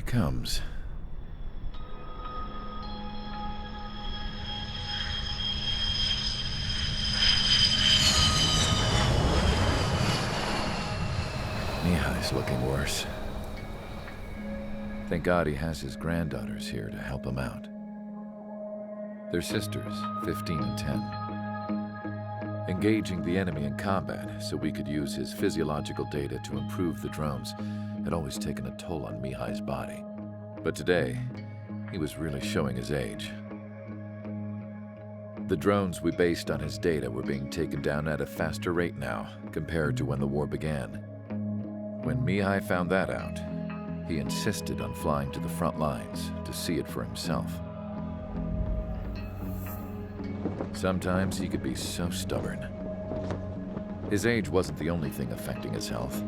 comes. Mihai's looking worse. Thank God he has his granddaughters here to help him out. They're sisters, 15 and 10. Engaging the enemy in combat so we could use his physiological data to improve the drones had always taken a toll on Mihai's body. But today, he was really showing his age. The drones we based on his data were being taken down at a faster rate now compared to when the war began. When Mihai found that out, he insisted on flying to the front lines to see it for himself. Sometimes he could be so stubborn. His age wasn't the only thing affecting his health.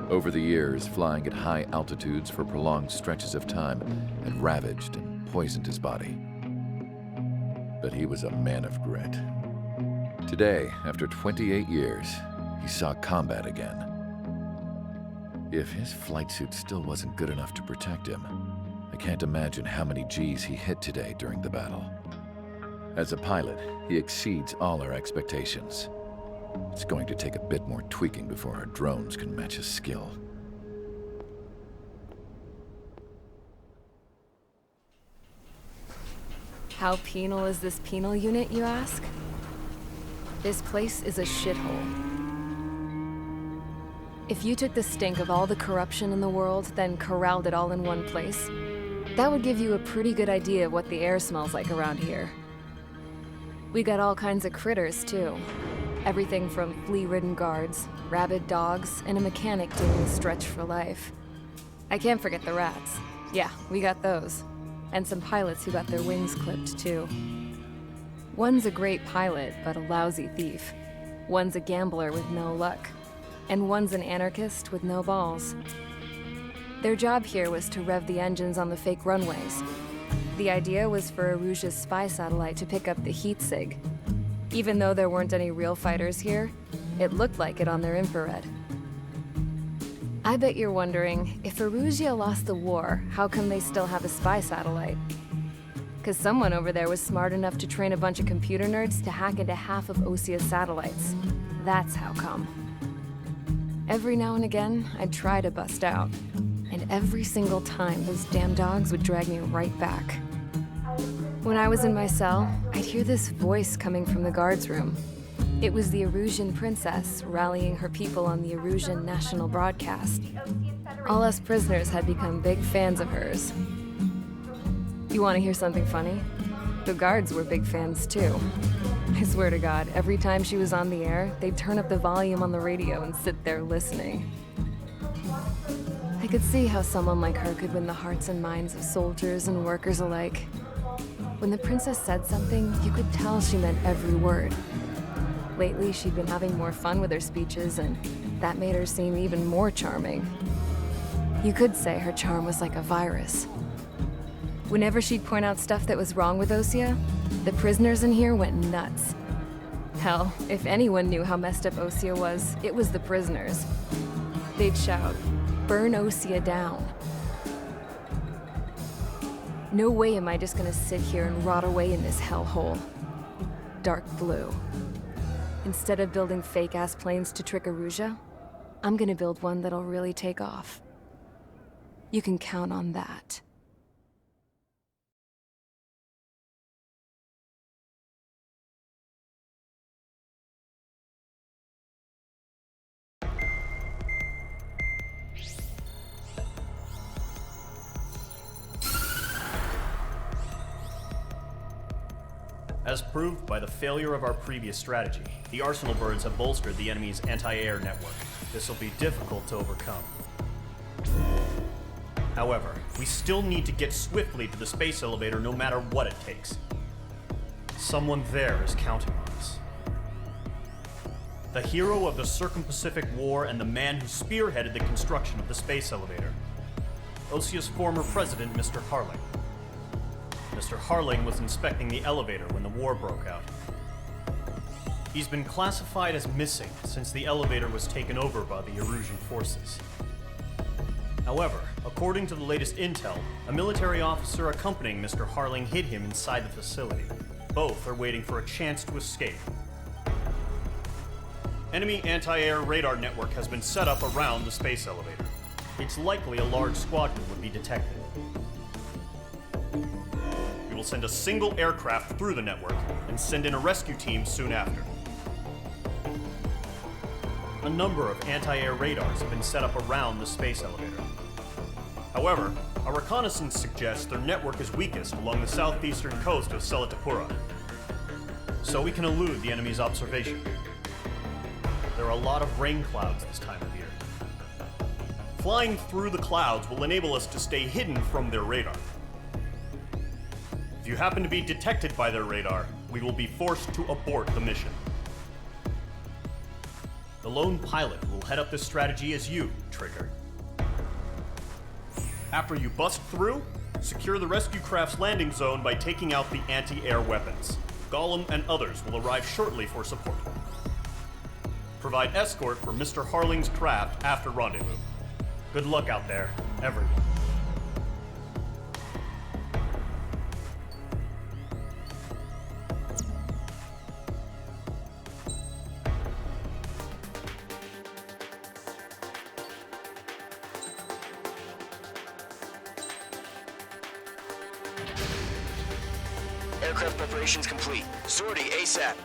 Over the years, flying at high altitudes for prolonged stretches of time had ravaged and poisoned his body. But he was a man of grit. Today, after 28 years, he saw combat again. If his flight suit still wasn't good enough to protect him, I can't imagine how many G's he hit today during the battle. As a pilot, he exceeds all our expectations. It's going to take a bit more tweaking before our drones can match his skill. How penal is this penal unit, you ask? This place is a shithole. If you took the stink of all the corruption in the world, then corralled it all in one place, that would give you a pretty good idea of what the air smells like around here. We got all kinds of critters, too. Everything from flea-ridden guards, rabid dogs, and a mechanic doing the stretch for life. I can't forget the rats. Yeah, we got those. And some pilots who got their wings clipped, too. One's a great pilot, but a lousy thief. One's a gambler with no luck. And one's an anarchist with no balls. Their job here was to rev the engines on the fake runways. The idea was for Aruja's spy satellite to pick up the heat sig. Even though there weren't any real fighters here, it looked like it on their infrared. I bet you're wondering, if Aruja lost the war, how come they still have a spy satellite? 'Cause someone over there was smart enough to train a bunch of computer nerds to hack into half of Osia's satellites. That's how come. Every now and again, I'd try to bust out. And every single time, those damn dogs would drag me right back. When I was in my cell, I'd hear this voice coming from the guards room. It was the Arujan princess rallying her people on the Arujan national broadcast. All us prisoners had become big fans of hers. You want to hear something funny? The guards were big fans too. I swear to God, every time she was on the air, they'd turn up the volume on the radio and sit there listening. I could see how someone like her could win the hearts and minds of soldiers and workers alike. When the princess said something, you could tell she meant every word. Lately, she'd been having more fun with her speeches, and that made her seem even more charming. You could say her charm was like a virus. Whenever she'd point out stuff that was wrong with Osia, the prisoners in here went nuts. Hell, if anyone knew how messed up Osia was, it was the prisoners. They'd shout, "Burn Osia down." No way am I just gonna sit here and rot away in this hellhole. Dark blue. Instead of building fake-ass planes to trick Aruja, I'm gonna build one that'll really take off. You can count on that. As proved by the failure of our previous strategy, the Arsenal birds have bolstered the enemy's anti-air network. This will be difficult to overcome. However, we still need to get swiftly to the space elevator no matter what it takes. Someone there is counting on us. The hero of the Circum-Pacific War and the man who spearheaded the construction of the space elevator. Osia's former president, Mr. Harling. Mr. Harling was inspecting the elevator when the war broke out. He's been classified as missing since the elevator was taken over by the Arujan forces. However, according to the latest intel, a military officer accompanying Mr. Harling hid him inside the facility. Both are waiting for a chance to escape. Enemy anti-air radar network has been set up around the space elevator. It's likely a large squadron would be detected. We will send a single aircraft through the network and send in a rescue team soon after. A number of anti-air radars have been set up around the space elevator. However, our reconnaissance suggests their network is weakest along the southeastern coast of Siliconpower, so we can elude the enemy's observation. There are a lot of rain clouds this time of year. Flying through the clouds will enable us to stay hidden from their radar. If you happen to be detected by their radar, we will be forced to abort the mission. The lone pilot will head up this strategy as you, Trigger. After you bust through, secure the rescue craft's landing zone by taking out the anti-air weapons. Gollum and others will arrive shortly for support. Provide escort for Mr. Harling's craft after rendezvous. Good luck out there, everyone. Aircraft preparations complete. Sortie ASAP.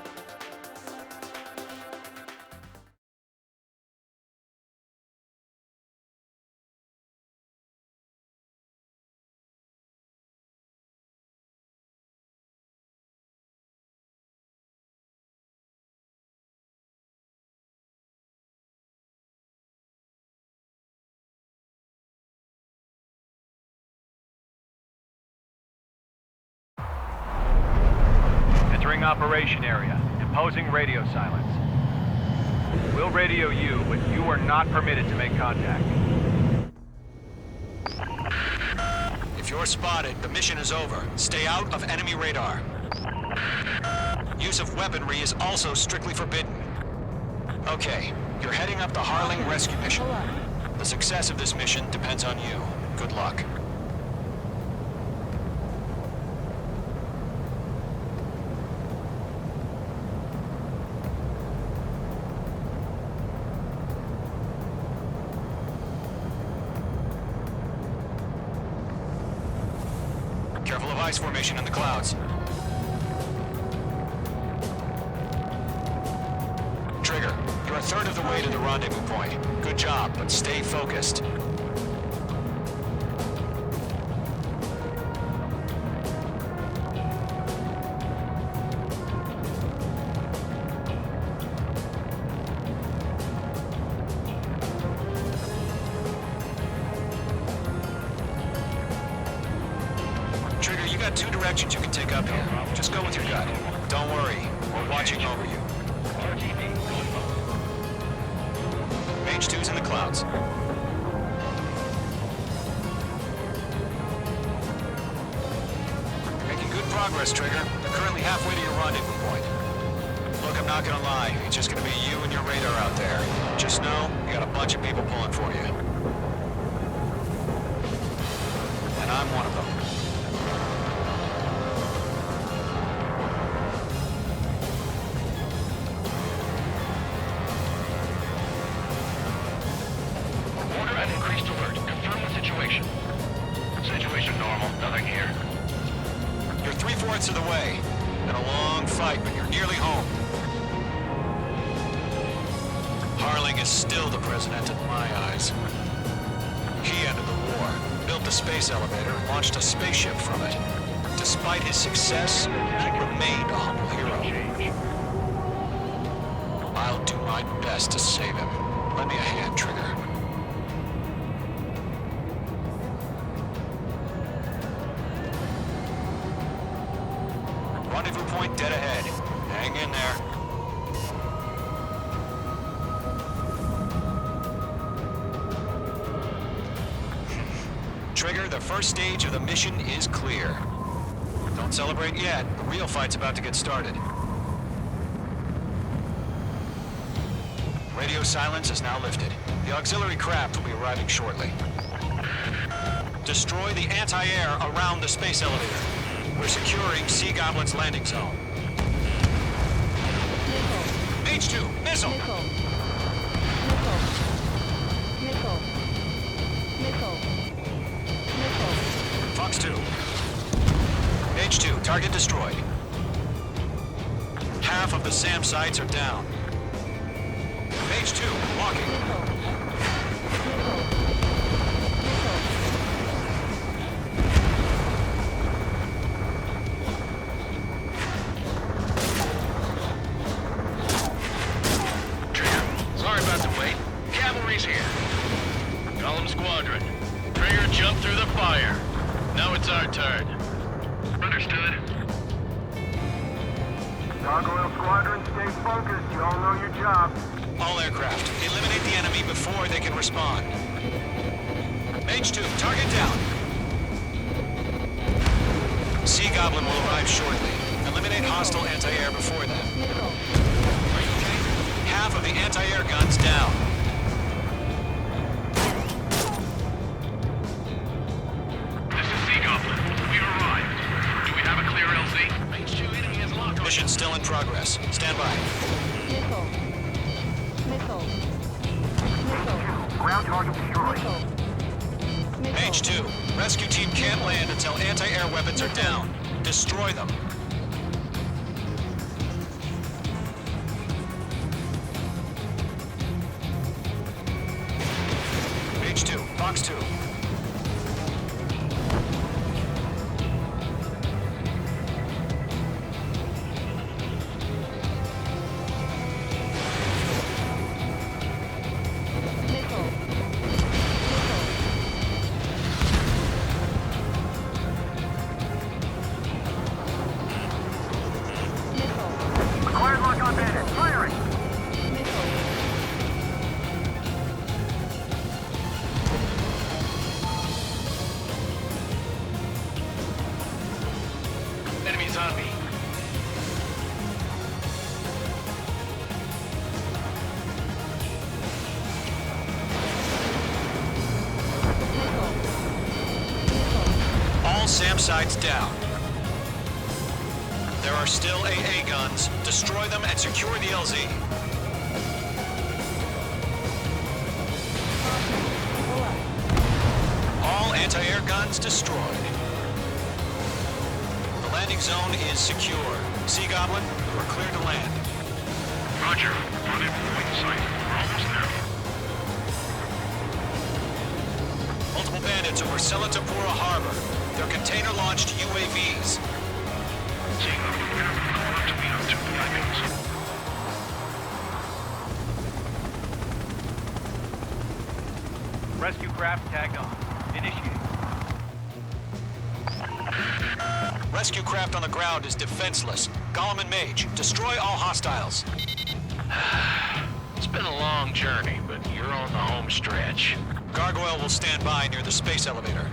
Entering operation area. Imposing radio silence. We'll radio you, but you are not permitted to make contact. If you're spotted, the mission is over. Stay out of enemy radar. Use of weaponry is also strictly forbidden. Okay, you're heading up the Harling rescue mission. The success of this mission depends on you. Good luck. Careful of ice formation in the clouds. Trigger, you're a third of the way to the rendezvous point. Good job, but stay focused. Trigger, you got two directions you can take up here. Just go with your gut. Don't worry, we're watching over you. Mage 2's in the clouds. You're making good progress, Trigger. You're currently halfway to your rendezvous point. Look, I'm not gonna lie. It's just gonna be you and your radar out there. Just know, you got a bunch of people pulling for you. And I'm one of them. You're 3/4 of the way. Been a long fight, but you're nearly home. Harling is still the president in my eyes. He ended the war, built the space elevator, and launched a spaceship from it. Despite his success, he remained a humble hero. I'll do my best to save him. Lend me a hand, Trigger. Rendezvous point dead ahead. Hang in there. Trigger, the first stage of the mission is clear. Don't celebrate yet. The real fight's about to get started. Radio silence is now lifted. The auxiliary craft will be arriving shortly. Destroy the anti-air around the space elevator. We're securing Sea Goblin's landing zone. H2, missile! Fox 2. H2, target destroyed. Half of the SAM sites are down. H2, walking. Sorry about the wait. Cavalry's here. Column squadron. Trigger jump through the fire. Now it's our turn. Understood. Gargoyle Squadron, stay focused. You all know your job. All aircraft, eliminate the enemy before they can respond. H2, target down. Sea Goblin will arrive shortly. Eliminate hostile anti-air before then. Are you okay? Half of the anti-air guns down. This is Sea Goblin. We arrived. Do we have a clear LZ? H2 enemy has locked on. Mission still in progress. Stand by. Ground target destroyed. H2, rescue team can't land until anti-air weapons are down. Destroy them. H2, Fox 2. Acquired lock on bandit. Firing. Enemies on me. All SAM sites down. There are still AA guns. Destroy them and secure the LZ. All anti-air guns destroyed. The landing zone is secure. Sea Goblin, you are clear to land. Roger. Run in point sight. We're almost there. Multiple bandits over Siliconpower Harbor. They're container-launched UAVs. Sea Goblin, we're going to call up to meet up to the Gammix. Rescue craft tagged on. Initiate. Rescue craft on the ground is defenseless. Gollum and Mage, destroy all hostiles. It's been a long journey, but you're on the home stretch. Gargoyle will stand by near the space elevator.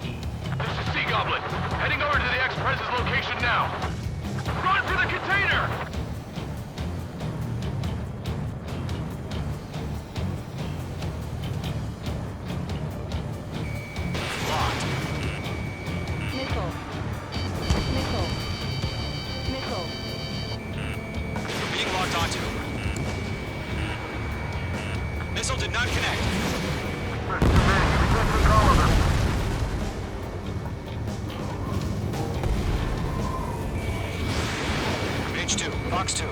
This is Sea Goblin. Heading over to the Express's location now. Run for the container! Locked. You're being locked onto. Missile did not connect. Mr. Man, you can take all of them. H2, Fox 2.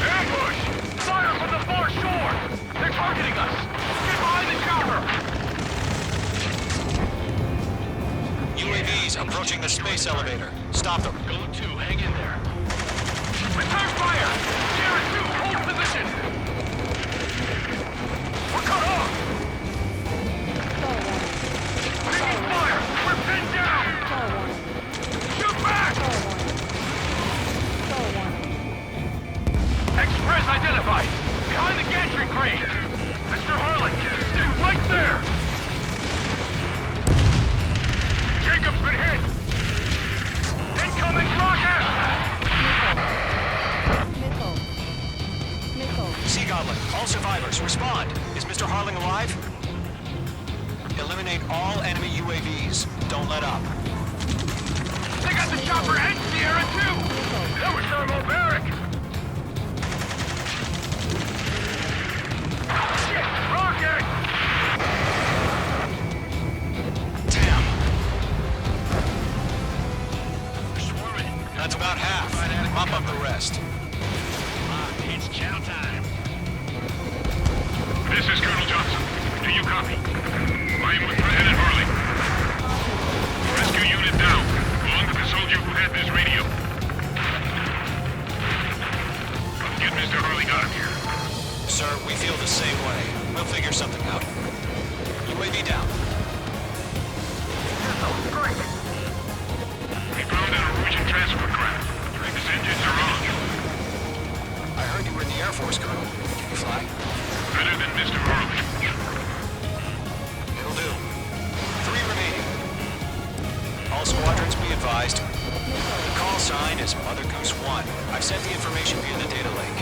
Ambush! Fire from the far shore! They're targeting us! Get behind the chopper! UAVs approaching the space elevator. Stop them. Go to, hang in there. Return fire! Garrett 2, hold position! We're cut off! Taking fire! We're pinned down! Shoot back! Express identified! Behind the gantry crane! Mr. Harlan, stay right there! Jacob's been hit! Incoming rocket! Sea Goblin, all survivors, respond. Is Mr. Mr. Harling alive? Eliminate all enemy UAVs. Don't let up. They got the chopper and Sierra too! That was thermobaric! Shit! Rocket! Damn. We're swarming. That's about half. Mop up the rest. It's chow time. This is Colonel Johnson. Do you copy? I am with President Harling. Rescue unit down. Along with the soldier who had this radio. Let's get Mr. Harling out of here. Sir, we feel the same way. We'll figure something out. UAV down. We found an Norwegian transport craft. His engines are on. I heard you were in the Air Force, Colonel. Can you fly? Better than Mr. Harling. It'll do. 3 remaining. All squadrons be advised. The call sign is Mother Goose 1. I've sent the information via the data link.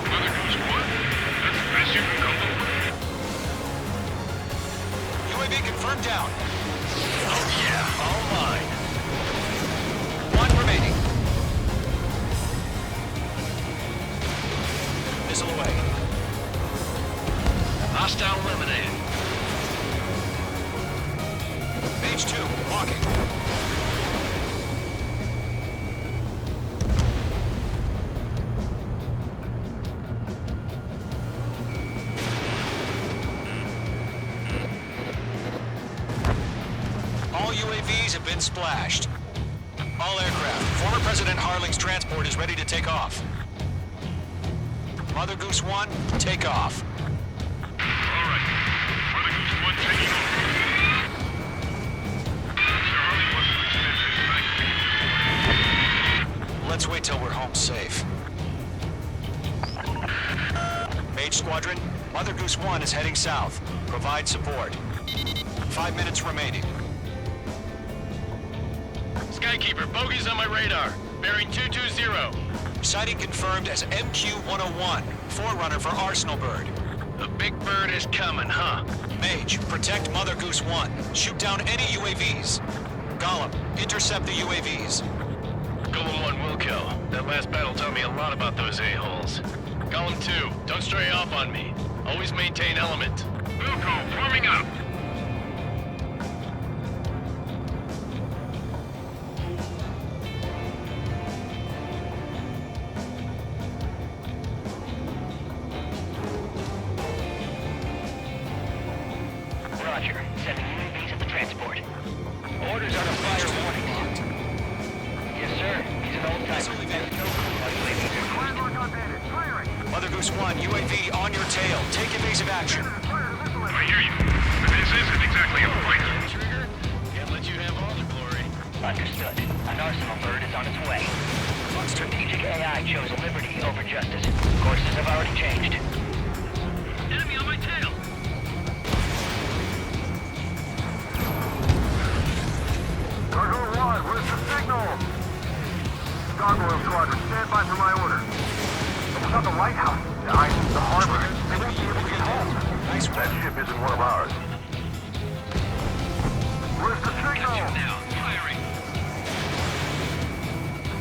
Mother Goose 1? That's the best you can come up with. UAV confirmed down. Oh yeah, all mine. 1 remaining. Missile away. Hostile eliminated. Page 2, walking. All UAVs have been splashed. All aircraft. Former President Harling's transport is ready to take off. Mother Goose 1, take off. All right. Mother Goose 1 taking off. Mr. Harling wants to extend his thanks to you. Let's wait till we're home safe. Mage Squadron, Mother Goose 1 is heading south. Provide support. 5 minutes remaining. Skykeeper, bogeys on my radar. Bearing 220. Sighting confirmed as MQ-101, forerunner for Arsenal Bird. The big bird is coming, huh? Mage, protect Mother Goose 1. Shoot down any UAVs. Gollum, intercept the UAVs. Golem 1 will kill. That last battle taught me a lot about those a-holes. Golem 2, don't stray off on me. Always maintain element. Wilco, forming up. Roger. Sending UAVs at the transport. Orders are to fire warnings. Yes, sir. He's an old timer. There's no clue how UAVs are used. Mother Goose 1, UAV on your tail. Take evasive action. I hear you. But this isn't exactly a fight. Trigger, can't let you have all the glory. Understood. An Arsenal Bird is on its way. Strategic AI chose liberty over justice. Courses have already changed. Enemy on my tail. Gargoyle 1, where's the signal? Gargoyle Squadron, stand by for my order. It's not the lighthouse. The harbor. They won't be able to get home. Nice That ship isn't one of ours. Where's the signal? Now, firing.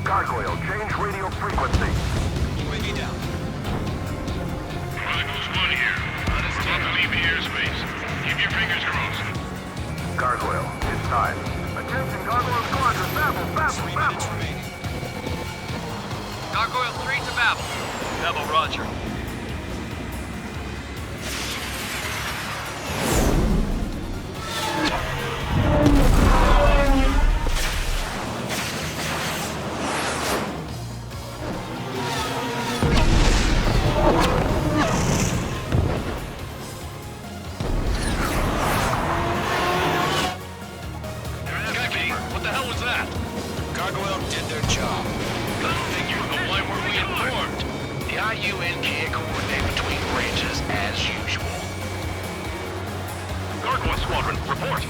Gargoyle, change radio frequency. UAV down. Mother Goose 1 here. We're about to leave the airspace. Keep your fingers crossed. Gargoyle, it's time. Attention, Gargoyle Squadron, babble, 3 minutes remaining. Gargoyle 3 to Babel. Babel, roger. Skykeeper, what the hell was that? Gargoyle did their job. Thank you. But why were we informed? The IUN can't coordinate between branches as usual. Gargoyle Squadron, report.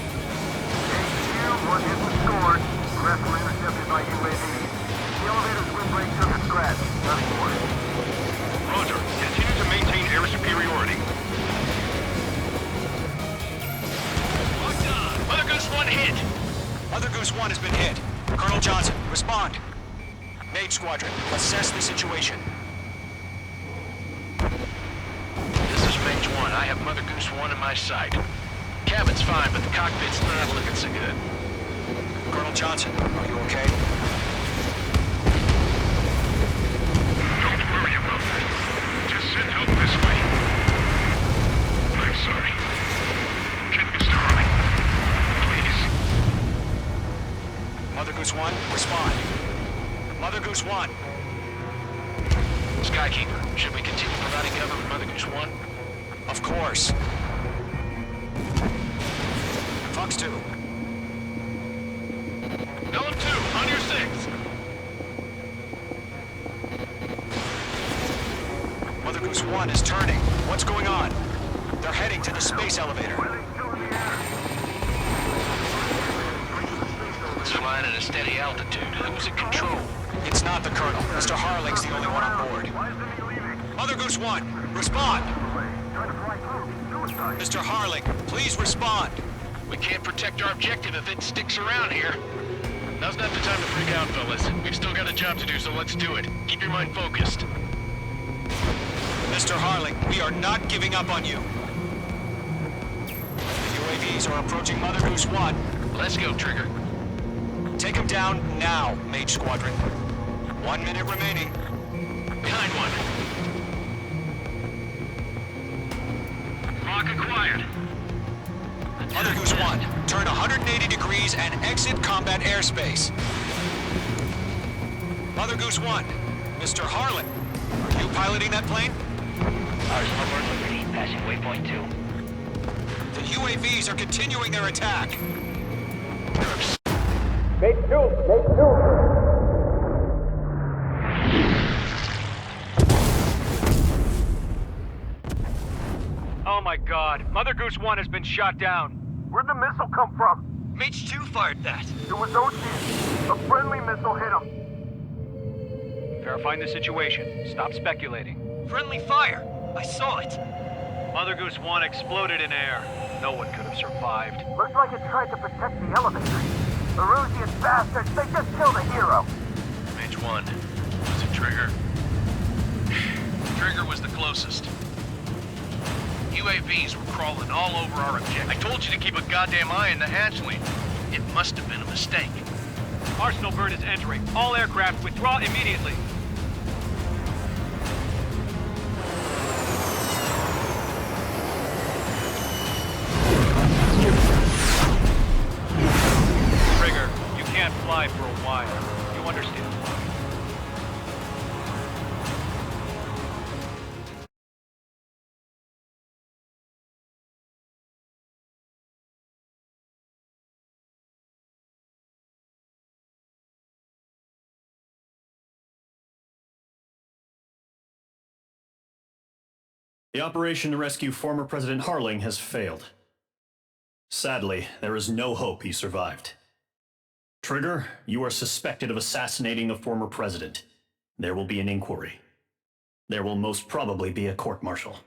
One hit was scored. The rest were intercepted by UAV. The elevator's windbreak took a scratch. Nothing more. Roger. Continue to maintain air superiority. hit! Mother Goose 1 has been hit. Colonel Johnson, respond. Mage Squadron, assess the situation. This is Mage 1. I have Mother Goose 1 in my sight. Cabin's fine, but the cockpit's not looking so good. Colonel Johnson, are you okay? Don't worry about that. Just send help this way. I'm sorry. Get Mr. Harley. Please. Mother Goose 1, respond. Mother Goose 1. Skykeeper, should we continue providing cover for Mother Goose 1? Of course. Fox 2. Golem 2, on your 6. Mother Goose 1 is turning. What's going on? They're heading to the space elevator. It's flying at a steady altitude. Who's in control? It's not the Colonel. Mr. Harling's the only one on board. Mother Goose 1, respond! Mr. Harling, please respond! We can't protect our objective if it sticks around here. Now's not the time to freak out, fellas. We've still got a job to do, so let's do it. Keep your mind focused. Mr. Harling, we are not giving up on you. The UAVs are approaching Mother Goose 1. Let's go, Trigger. Take them down now, Mage Squadron. 1 minute remaining. Behind one. Lock acquired. Mother Goose 1, turn 180 degrees and exit combat airspace. Mother Goose 1, Mr. Harlan, are you piloting that plane? Arsenal bird liberty, passing waypoint 2. The UAVs are continuing their attack. Oh my god, Mother Goose 1 has been shot down. Where'd the missile come from? Mage 2 fired that. It was OG. A friendly missile hit him. Verifying the situation. Stop speculating. Friendly fire. I saw it. Mother Goose 1 exploded in air. No one could have survived. Looks like it tried to protect the elevator. The Erusian bastards, they just killed a hero. Mage 1. Was it Trigger? Trigger was the closest. UAVs were crawling all over our objective. I told you to keep a goddamn eye on the hatchling. It must have been a mistake. Arsenal bird is entering. All aircraft withdraw immediately. Trigger, you can't fly for a while. You understand? The operation to rescue former President Harling has failed. Sadly, there is no hope he survived. Trigger, you are suspected of assassinating the former president. There will be an inquiry. There will most probably be a court-martial.